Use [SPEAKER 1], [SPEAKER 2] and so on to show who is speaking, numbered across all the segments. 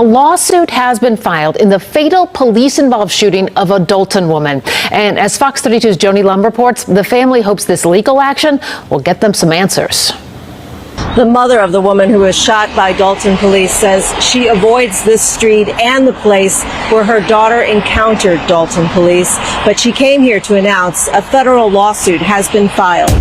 [SPEAKER 1] A lawsuit has been filed in the fatal police-involved shooting of a Dolton woman. And as Fox 32's Joni Lum reports, the family hopes this legal action will get them some answers.
[SPEAKER 2] The mother of the woman who was shot by Dolton police says she avoids this street and the place where her daughter encountered Dolton police, but she came here to announce a federal lawsuit has been filed.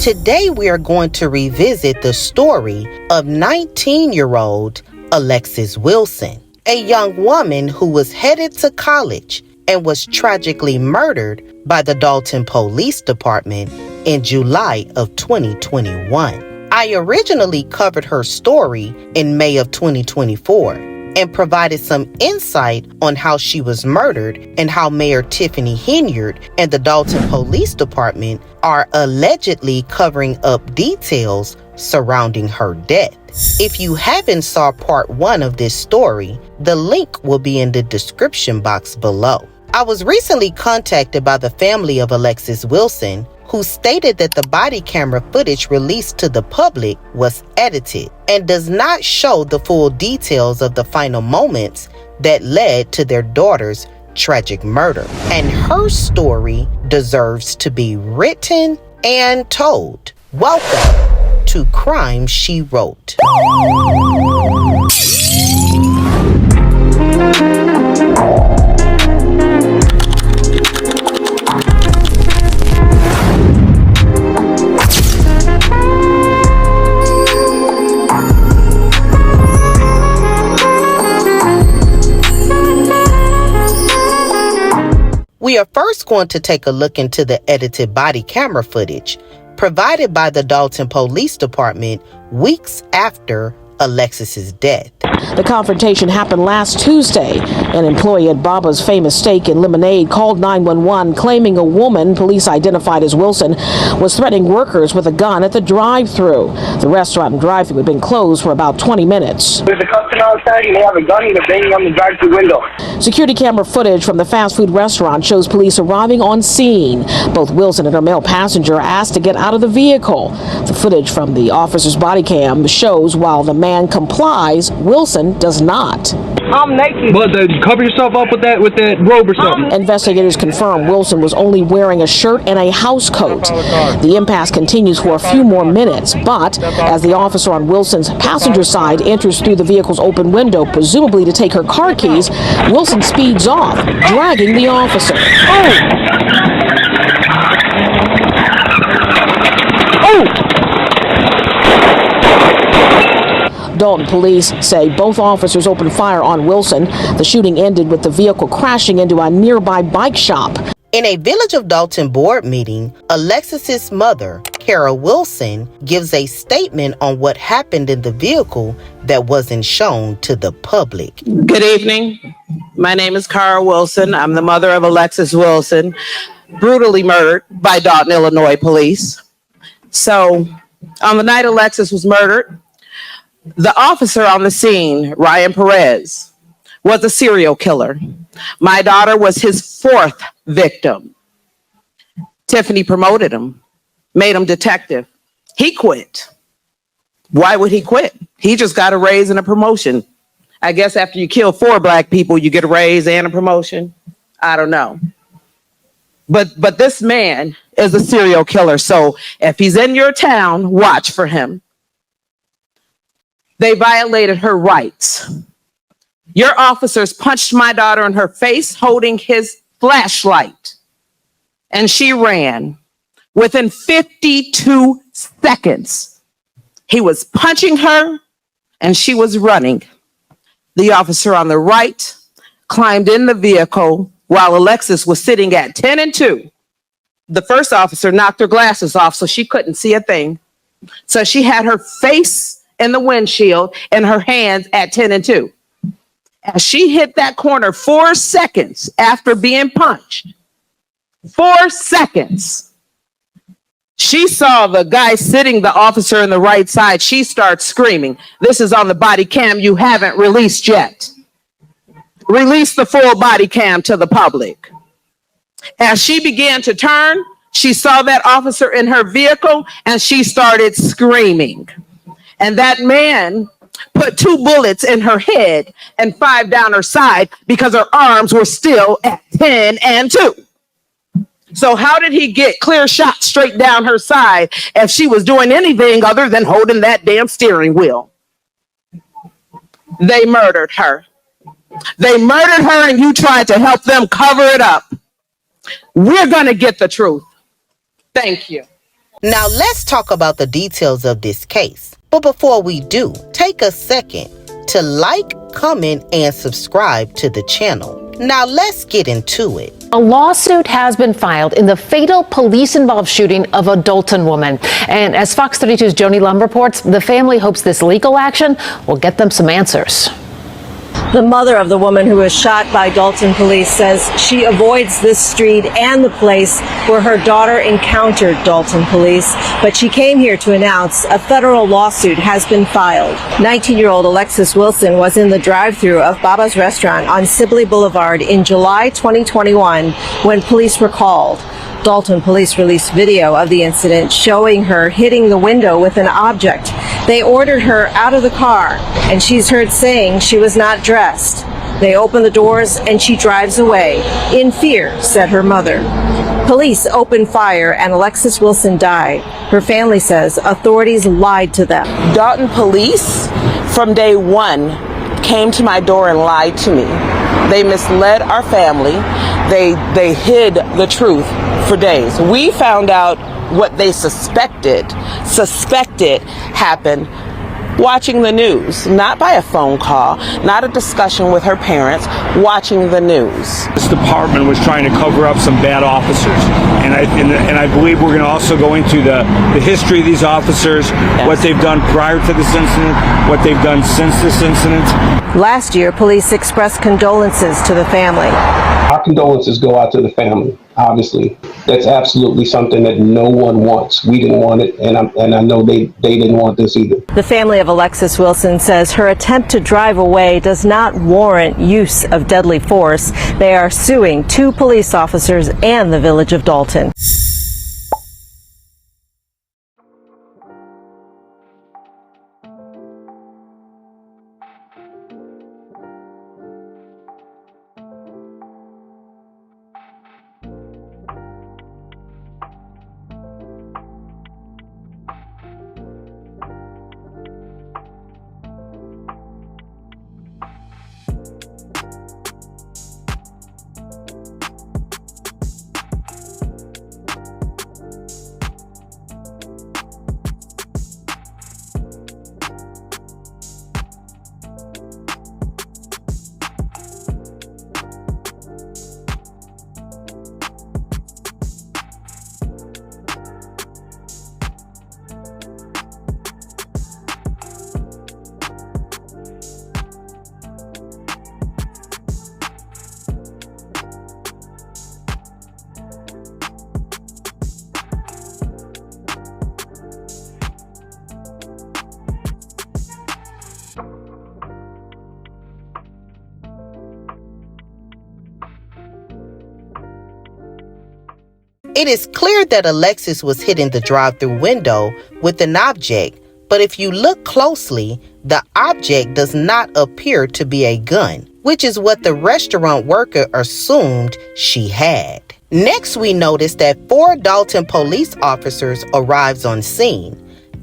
[SPEAKER 3] Today we are going to revisit the story of 19-year-old Alexis Wilson, a young woman who was headed to college and was tragically murdered by the Dolton Police Department in July of 2021. I originally covered her story in May of 2024 and provided some insight on how she was murdered and how Mayor Tiffany Henyard and the Dolton Police Department are allegedly covering up details surrounding her death. If you haven't saw part 1 of this story, the link will be in the description box below. I was recently contacted by the family of Alexis Wilson, who stated that the body camera footage released to the public was edited and does not show the full details of the final moments that led to their daughter's tragic murder. And her story deserves to be written and told. Welcome to Crime She Wrote. We are first going to take a look into the edited body camera footage provided by the Dolton Police Department weeks after Alexis's death.
[SPEAKER 4] The confrontation happened last Tuesday. An employee at Baba's Famous Steak and Lemonade called 911 claiming a woman, police identified as Wilson, was threatening workers with a gun at the drive-thru. The restaurant and drive-thru had been closed for about 20 minutes.
[SPEAKER 5] There's a customer outside and they have a gun and they're banging on the drive-thru window.
[SPEAKER 4] Security camera footage from the fast food restaurant shows police arriving on scene. Both Wilson and her male passenger are asked to get out of the vehicle. The footage from the officer's body cam shows while the man complies, Wilson does not.
[SPEAKER 5] I'm naked. But cover yourself up with that robe or something.
[SPEAKER 4] Investigators confirm Wilson was only wearing a shirt and a house coat. The impasse continues for a few more minutes, but as the officer on Wilson's passenger side enters through the vehicle's open window, presumably to take her car keys, Wilson speeds off, dragging the officer. Dolton police say both officers opened fire on Wilson. The shooting ended with the vehicle crashing into a nearby bike shop.
[SPEAKER 3] In a Village of Dolton board meeting, Alexis's mother, Kara Wilson, gives a statement on what happened in the vehicle that wasn't shown to the public.
[SPEAKER 6] Good evening. My name is Kara Wilson. I'm the mother of Alexis Wilson, brutally murdered by Dolton, Illinois police. So, on the night Alexis was murdered, the officer on the scene, Ryan Perez, was a serial killer. My daughter was his 4th victim. Tiffany promoted him, made him detective. He quit. Why would he quit? He just got a raise and a promotion. I guess after you kill 4 black people, you get a raise and a promotion. I don't know. But this man is a serial killer. So if he's in your town, watch for him. They violated her rights. Your officers punched my daughter in her face holding his flashlight, and she ran. Within 52 seconds, he was punching her and she was running. The officer on the right climbed in the vehicle while Alexis was sitting at 10 and 2. The first officer knocked her glasses off so she couldn't see a thing. So she had her face in the windshield and her hands at 10 and 2. As she hit that corner 4 seconds after being punched, 4 seconds, she saw the guy sitting, the officer on the right side. She starts screaming. This is on the body cam you haven't released yet. Release the full body cam to the public. As she began to turn, she saw that officer in her vehicle and she started screaming. And that man put 2 bullets in her head and 5 down her side because her arms were still at 10 and 2. So how did he get clear shots straight down her side if she was doing anything other than holding that damn steering wheel? They murdered her. They murdered her, and you tried to help them cover it up. We're going to get the truth. Thank you.
[SPEAKER 3] Now let's talk about the details of this case. But before we do, take a second to like, comment, and subscribe to the channel. Now let's get into it.
[SPEAKER 1] A lawsuit has been filed in the fatal police-involved shooting of a Dolton woman. And as Fox 32's Joni Lum reports, the family hopes this legal action will get them some answers.
[SPEAKER 2] The mother of the woman who was shot by Dolton police says she avoids this street and the place where her daughter encountered Dolton police, but she came here to announce a federal lawsuit has been filed. 19-year-old Alexis Wilson was in the drive-thru of Baba's restaurant on Sibley Boulevard in July 2021 when police were called. Dolton police released video of the incident showing her hitting the window with an object. They ordered her out of the car, and she's heard saying she was not dressed. They open the doors, and she drives away, in fear, said her mother. Police opened fire, and Alexis Wilson died. Her family says authorities lied to them.
[SPEAKER 4] Dolton police, from day one, came to my door and lied to me. They misled our family. They hid the truth for days. We found out what they suspected happened watching the news, not by a phone call, not a discussion with her parents, watching the news.
[SPEAKER 5] This department was trying to cover up some bad officers, and I believe we're going to also go into the history of these officers,
[SPEAKER 4] Yes.
[SPEAKER 5] what they've done prior to this incident, what they've done since this incident.
[SPEAKER 2] Last year, police expressed condolences to the family.
[SPEAKER 7] Our condolences go out to the family, obviously. That's absolutely something that no one wants. We didn't want it, and I know they didn't want this either.
[SPEAKER 2] The family of Alexis Wilson says her attempt to drive away does not warrant use of deadly force. They are suing 2 police officers and the village of Dolton.
[SPEAKER 3] It is clear that Alexis was hitting the drive-thru window with an object, but if you look closely, the object does not appear to be a gun, which is what the restaurant worker assumed she had. Next, we notice that 4 Dolton police officers arrives on scene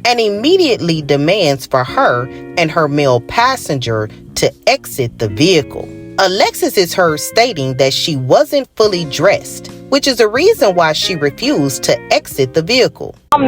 [SPEAKER 3] and immediately demands for her and her male passenger to exit the vehicle. Alexis is heard stating that she wasn't fully dressed, which is a reason why she refused to exit the vehicle.
[SPEAKER 5] But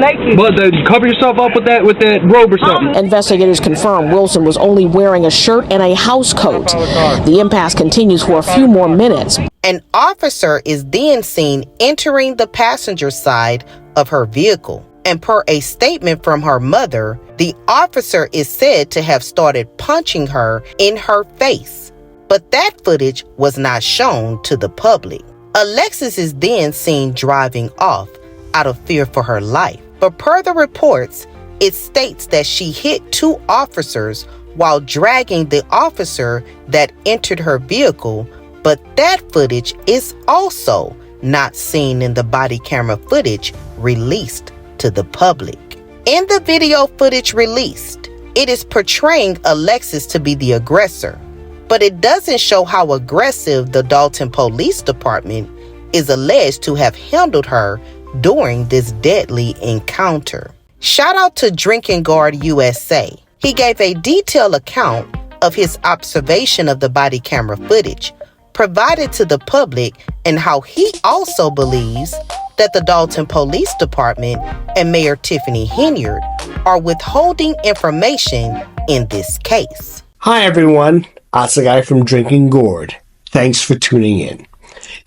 [SPEAKER 5] cover yourself up with that robe or something.
[SPEAKER 4] Investigators confirm Wilson was only wearing a shirt and a house coat. The impasse continues for a few more minutes.
[SPEAKER 3] An officer is then seen entering the passenger side of her vehicle. And per a statement from her mother, the officer is said to have started punching her in her face. But that footage was not shown to the public. Alexis is then seen driving off out of fear for her life. But per the reports, it states that she hit 2 officers while dragging the officer that entered her vehicle, but that footage is also not seen in the body camera footage released to the public. In the video footage released, It is portraying Alexis to be the aggressor, but it doesn't show how aggressive the Dolton Police Department is alleged to have handled her during this deadly encounter. Shout out to Drinking Guard USA. He gave a detailed account of his observation of the body camera footage provided to the public and how he also believes that the Dolton Police Department and Mayor Tiffany Henyard are withholding information in this case.
[SPEAKER 8] Hi everyone, Asagai from Drinking Gourd. Thanks for tuning in.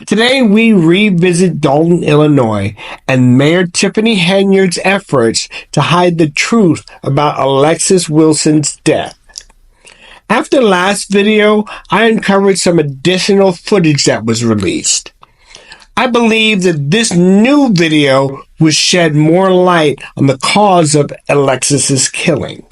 [SPEAKER 8] Today we revisit Dolton, Illinois, and Mayor Tiffany Henyard's efforts to hide the truth about Alexis Wilson's death. After the last video, I uncovered some additional footage that was released. I believe that this new video will shed more light on the cause of Alexis's killing.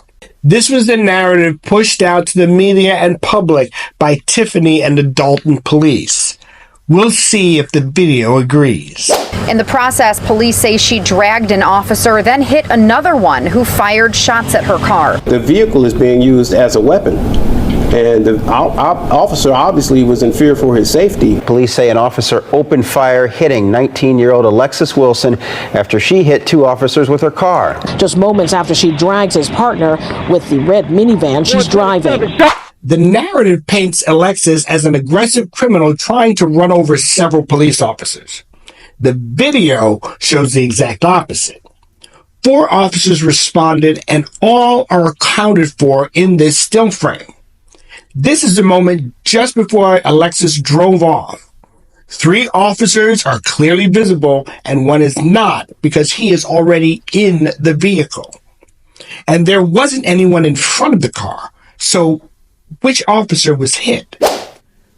[SPEAKER 8] This was the narrative pushed out to the media and public by Tiffany and the Dolton police. We'll see if the video agrees.
[SPEAKER 9] In the process, police say she dragged an officer, then hit another one who fired shots at her car.
[SPEAKER 10] The vehicle is being used as a weapon, and the officer obviously was in fear for his safety.
[SPEAKER 11] Police say an officer opened fire, hitting 19-year-old Alexis Wilson after she hit two officers with her car.
[SPEAKER 4] Just moments after she drags his partner with the red minivan she's driving.
[SPEAKER 8] The narrative paints Alexis as an aggressive criminal trying to run over several police officers. The video shows the exact opposite. 4 officers responded and all are accounted for in this still frame. This is the moment just before Alexis drove off. 3 officers are clearly visible and one is not because he is already in the vehicle. And there wasn't anyone in front of the car, so which officer was hit?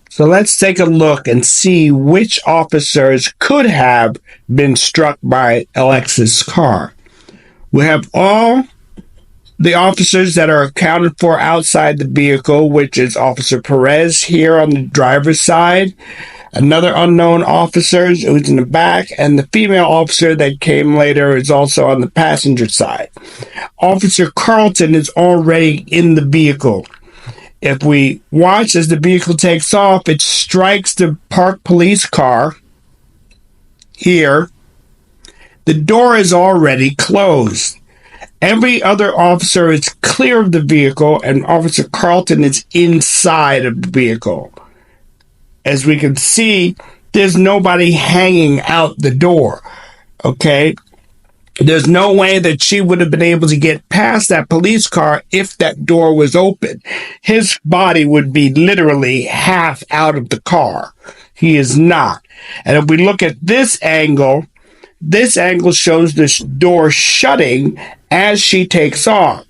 [SPEAKER 8] So let's take a look and see which officers could have been struck by Alexis' car. We have all the officers that are accounted for outside the vehicle, which is Officer Perez here on the driver's side, another unknown officer who's in the back, and the female officer that came later is also on the passenger side. Officer Carlton is already in the vehicle. If we watch as the vehicle takes off, it strikes the parked police car here. The door is already closed. Every other officer is clear of the vehicle, and Officer Carlton is inside of the vehicle. As we can see, there's nobody hanging out the door, okay? There's no way that she would have been able to get past that police car if that door was open. His body would be literally half out of the car. He is not. And if we look at this angle shows this door shutting as she takes off.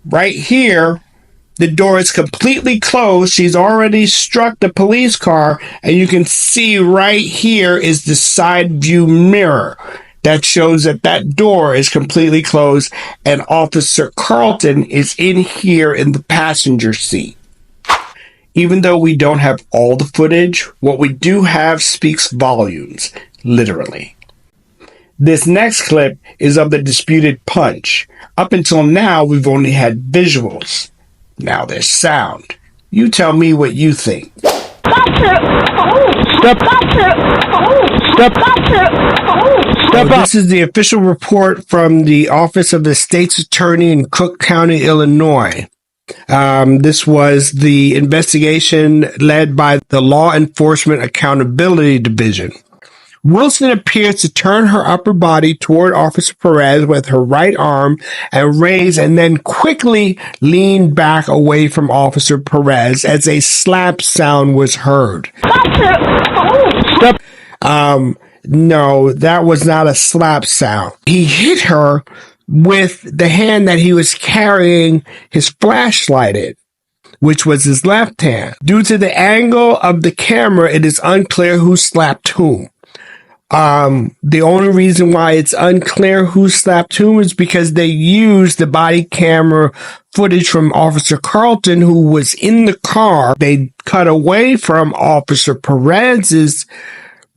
[SPEAKER 8] Right here, the door is completely closed. She's already struck the police car, and you can see right here is the side view mirror that shows that that door is completely closed, and Officer Carlton is in here in the passenger seat. Even though we don't have all the footage, what we do have speaks volumes, literally. This next clip is of the disputed punch. Up until now, we've only had visuals. Now there's sound. You tell me what you think. This is the official report from the Office of the State's Attorney in Cook County, Illinois. This was the investigation led by the Law Enforcement Accountability Division. Wilson appears to turn her upper body toward Officer Perez with her right arm and raise and then quickly lean back away from Officer Perez as a slap sound was heard. No, that was not a slap sound. He hit her with the hand that he was carrying his flashlight in, which was his left hand. Due to the angle of the camera, it is unclear who slapped whom. The only reason why it's unclear who slapped whom is because they used the body camera footage from Officer Carlton, who was in the car. They cut away from Officer Perez's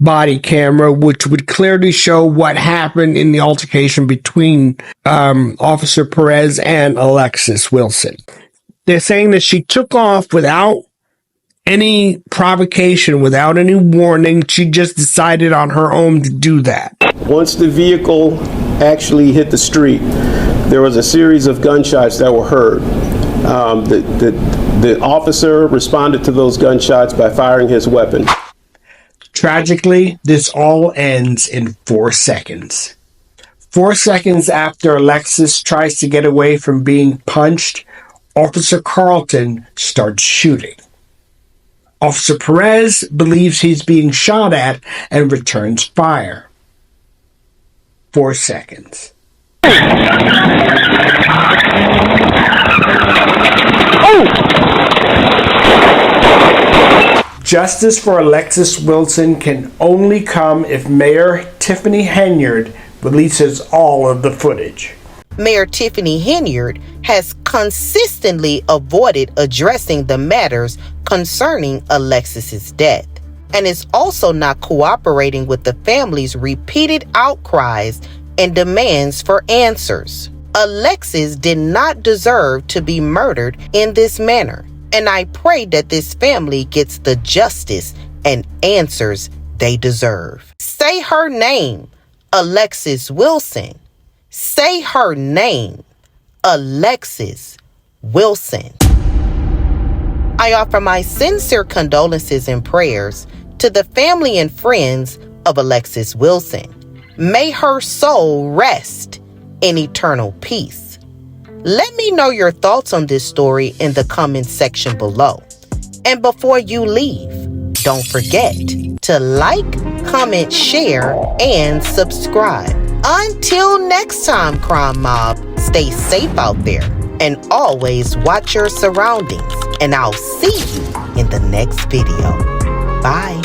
[SPEAKER 8] body camera, which would clearly show what happened in the altercation between Officer Perez and Alexis Wilson. They're saying that she took off without any provocation, without any warning. She just decided on her own to do that.
[SPEAKER 10] Once the vehicle actually hit the street, there was a series of gunshots that were heard. The officer responded to those gunshots by firing his weapon.
[SPEAKER 8] Tragically, this all ends in 4 seconds. 4 seconds after Alexis tries to get away from being punched, Officer Carlton starts shooting. Officer Perez believes he's being shot at and returns fire. 4 seconds. Justice for Alexis Wilson can only come if Mayor Tiffany Henyard releases all of the footage.
[SPEAKER 3] Mayor Tiffany Henyard has consistently avoided addressing the matters concerning Alexis's death, and is also not cooperating with the family's repeated outcries and demands for answers. Alexis did not deserve to be murdered in this manner, and I pray that this family gets the justice and answers they deserve. Say her name, Alexis Wilson. Say her name, Alexis Wilson. I offer my sincere condolences and prayers to the family and friends of Alexis Wilson. May her soul rest in eternal peace. Let me know your thoughts on this story in the comment section below. And before you leave, don't forget to like, comment, share, and subscribe. Until next time, Crime Mob, stay safe out there and always watch your surroundings. And I'll see you in the next video. Bye.